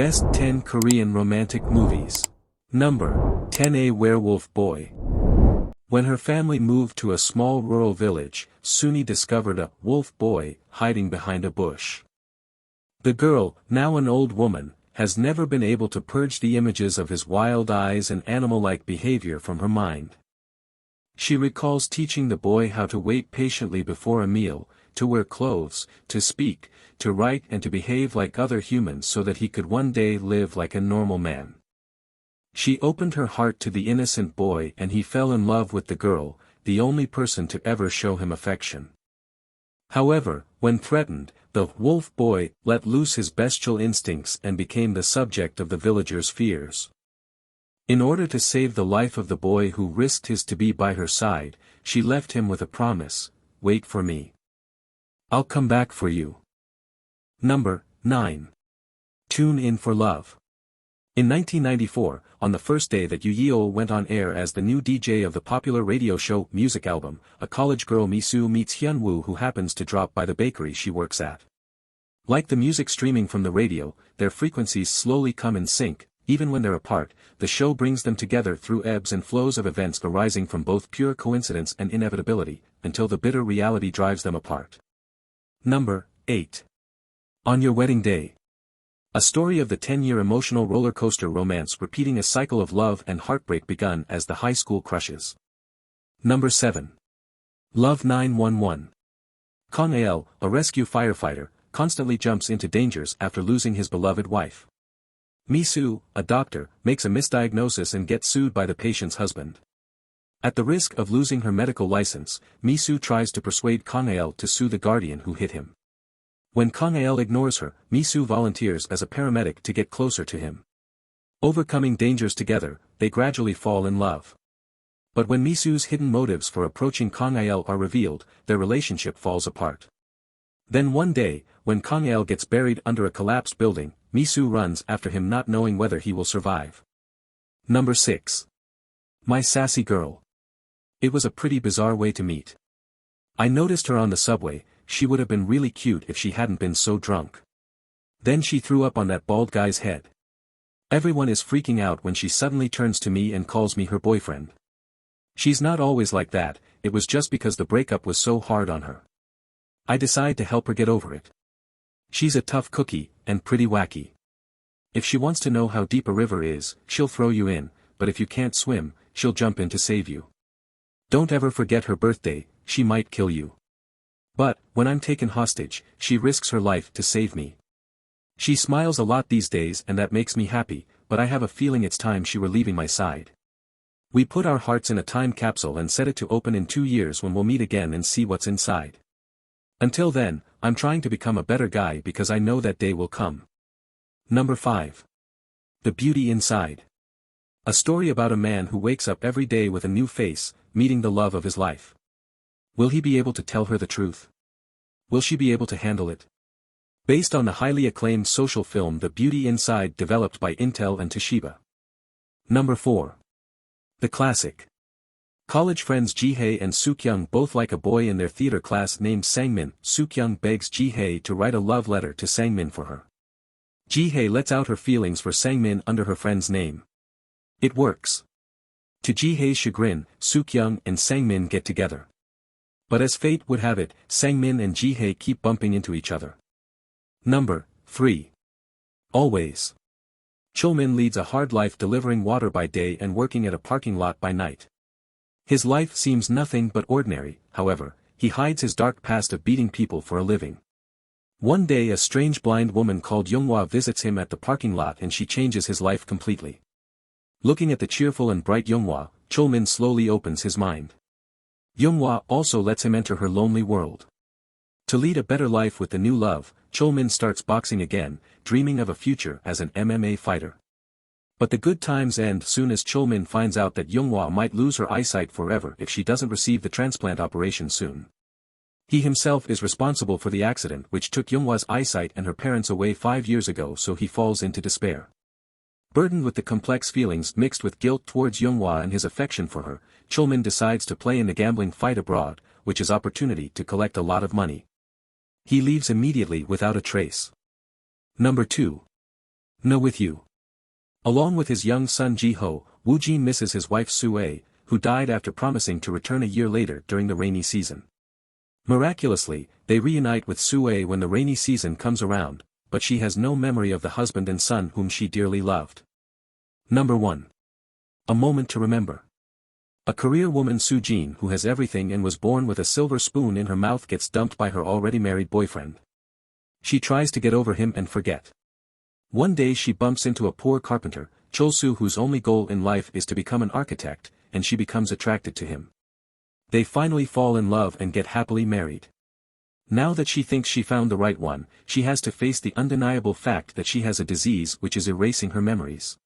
Best 10 Korean Romantic Movies. Number 10. A Werewolf Boy. When her family moved to a small rural village, Suni discovered a wolf boy hiding behind a bush. The girl, now an old woman, has never been able to purge the images of his wild eyes and animal-like behavior from her mind. She recalls teaching the boy how to wait patiently before a meal, to wear clothes, to speak, to write and to behave like other humans so that he could one day live like a normal man. She opened her heart to the innocent boy and he fell in love with the girl, the only person to ever show him affection. However, when threatened, the wolf boy let loose his bestial instincts and became the subject of the villagers' fears. In order to save the life of the boy who risked his to be by her side, she left him with a promise: "Wait for me. I'll come back for you." Number 9. Tune In for Love. In 1994, on the first day that Yoo Yeol went on air as the new DJ of the popular radio show Music Album, a college girl Misu meets Hyunwoo who happens to drop by the bakery she works at. Like the music streaming from the radio, their frequencies slowly come in sync. Even when they're apart, the show brings them together through ebbs and flows of events arising from both pure coincidence and inevitability, until the bitter reality drives them apart. Number 8. On Your Wedding Day. A story of the 10-year emotional roller coaster romance repeating a cycle of love and heartbreak begun as the high school crushes. Number 7. Love 911. Kang Ael, a rescue firefighter, constantly jumps into dangers after losing his beloved wife. Misu, a doctor, makes a misdiagnosis and gets sued by the patient's husband. At the risk of losing her medical license, Misu tries to persuade Kang Ael to sue the guardian who hit him. When Kang Ael ignores her, Misu volunteers as a paramedic to get closer to him. Overcoming dangers together, they gradually fall in love. But when Misu's hidden motives for approaching Kang Ael are revealed, their relationship falls apart. Then one day, when Kang Ael gets buried under a collapsed building, Misu runs after him not knowing whether he will survive. Number 6. My Sassy Girl. It was a pretty bizarre way to meet. I noticed her on the subway. She would have been really cute if she hadn't been so drunk. Then she threw up on that bald guy's head. Everyone is freaking out when she suddenly turns to me and calls me her boyfriend. She's not always like that, it was just because the breakup was so hard on her. I decide to help her get over it. She's a tough cookie, and pretty wacky. If she wants to know how deep a river is, she'll throw you in, but if you can't swim, she'll jump in to save you. Don't ever forget her birthday, she might kill you. But, when I'm taken hostage, she risks her life to save me. She smiles a lot these days and that makes me happy, but I have a feeling it's time she were leaving my side. We put our hearts in a time capsule and set it to open in 2 years when we'll meet again and see what's inside. Until then, I'm trying to become a better guy because I know that day will come. Number 5. The Beauty Inside. A story about a man who wakes up every day with a new face, meeting the love of his life. Will he be able to tell her the truth? Will she be able to handle it? Based on the highly acclaimed social film The Beauty Inside developed by Intel and Toshiba. Number 4. The Classic. College friends Ji-hae and Suk-young both like a boy in their theater class named Sang-min. Suk-young begs Ji-hae to write a love letter to Sang-min for her. Ji-hae lets out her feelings for Sang-min under her friend's name. It works. To Ji-hae's chagrin, Suk-young and Sang-min get together. But as fate would have it, Sang-min and Ji-hae keep bumping into each other. Number 3. Always. Chulmin leads a hard life delivering water by day and working at a parking lot by night. His life seems nothing but ordinary, however, he hides his dark past of beating people for a living. One day a strange blind woman called Younghwa visits him at the parking lot and she changes his life completely. Looking at the cheerful and bright Younghwa, Chulmin slowly opens his mind. Younghwa also lets him enter her lonely world. To lead a better life with the new love, Chulmin starts boxing again, dreaming of a future as an MMA fighter. But the good times end soon as Chulmin finds out that Younghwa might lose her eyesight forever if she doesn't receive the transplant operation soon. He himself is responsible for the accident which took Younghwa's eyesight and her parents away 5 years ago, so he falls into despair. Burdened with the complex feelings mixed with guilt towards Younghwa and his affection for her, Chulmin decides to play in the gambling fight abroad, which is opportunity to collect a lot of money. He leaves immediately without a trace. Number 2. No with you. Along with his young son Ji-ho, Woo Jin misses his wife Sue, who died after promising to return a year later during the rainy season. Miraculously, they reunite with Sue when the rainy season comes around, but she has no memory of the husband and son whom she dearly loved. Number 1. A Moment to Remember. A career woman Soo-jin who has everything and was born with a silver spoon in her mouth gets dumped by her already married boyfriend. She tries to get over him and forget. One day she bumps into a poor carpenter, Chol-soo, whose only goal in life is to become an architect, and she becomes attracted to him. They finally fall in love and get happily married. Now that she thinks she found the right one, she has to face the undeniable fact that she has a disease which is erasing her memories.